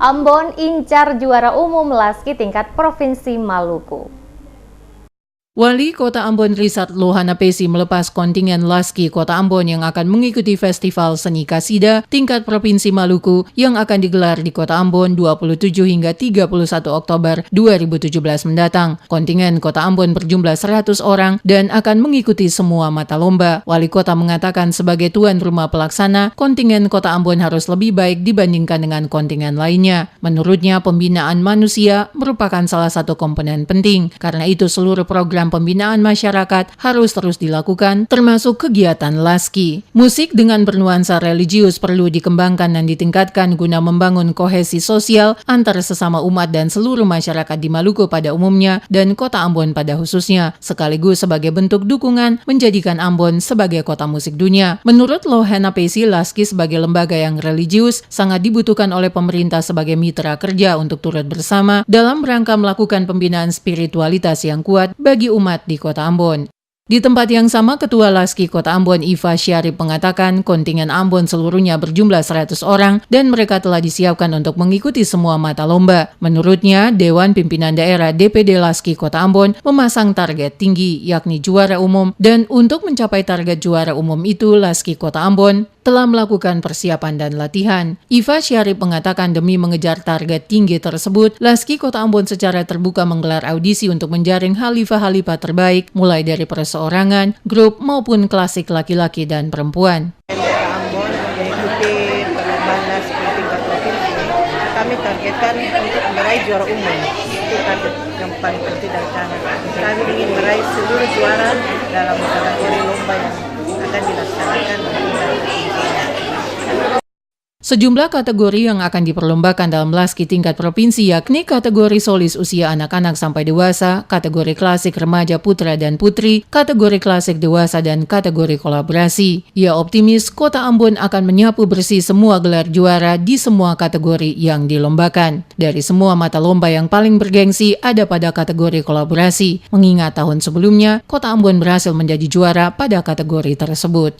Ambon incar juara umum Laski tingkat Provinsi Maluku. Wali Kota Ambon Risat Lohana Pesi melepas kontingen Laski Kota Ambon yang akan mengikuti Festival Seni Kasida tingkat Provinsi Maluku yang akan digelar di Kota Ambon 27 hingga 31 Oktober 2017 mendatang. Kontingen Kota Ambon berjumlah 100 orang dan akan mengikuti semua mata lomba. Wali Kota mengatakan sebagai tuan rumah pelaksana, kontingen Kota Ambon harus lebih baik dibandingkan dengan kontingen lainnya. Menurutnya, pembinaan manusia merupakan salah satu komponen penting. Karena itu seluruh program pembinaan masyarakat harus terus dilakukan, termasuk kegiatan Laski. Musik dengan bernuansa religius perlu dikembangkan dan ditingkatkan guna membangun kohesi sosial antara sesama umat dan seluruh masyarakat di Maluku pada umumnya dan Kota Ambon pada khususnya, sekaligus sebagai bentuk dukungan menjadikan Ambon sebagai kota musik dunia. Menurut Lohana Pesi, Laski sebagai lembaga yang religius sangat dibutuhkan oleh pemerintah sebagai mitra kerja untuk turut bersama dalam rangka melakukan pembinaan spiritualitas yang kuat bagi umat di Kota Ambon. Di tempat yang sama, Ketua Laski Kota Ambon Iva Syarif mengatakan kontingen Ambon seluruhnya berjumlah 100 orang dan mereka telah disiapkan untuk mengikuti semua mata lomba. Menurutnya, Dewan Pimpinan Daerah DPD Laski Kota Ambon memasang target tinggi yakni juara umum, dan untuk mencapai target juara umum itu Laski Kota Ambon telah melakukan persiapan dan latihan. Iva Syarif mengatakan demi mengejar target tinggi tersebut, Laski Kota Ambon secara terbuka menggelar audisi untuk menjaring khalifah-khalifah terbaik mulai dari perseorangan, grup maupun klasik laki-laki dan perempuan. Ambon mengikuti perlombaan Laski tingkat provinsi, kami targetkan untuk meraih juara umum. Itu target yang paling penting dari kami. Kami ingin meraih seluruh juara dalam kategori lomba yang akan dilaksanakan di Sejumlah kategori yang akan diperlombakan dalam Laski tingkat provinsi yakni kategori solis usia anak-anak sampai dewasa, kategori klasik remaja putra dan putri, kategori klasik dewasa, dan kategori kolaborasi. Ia optimis Kota Ambon akan menyapu bersih semua gelar juara di semua kategori yang dilombakan. Dari semua mata lomba yang paling bergengsi ada pada kategori kolaborasi, mengingat tahun sebelumnya Kota Ambon berhasil menjadi juara pada kategori tersebut.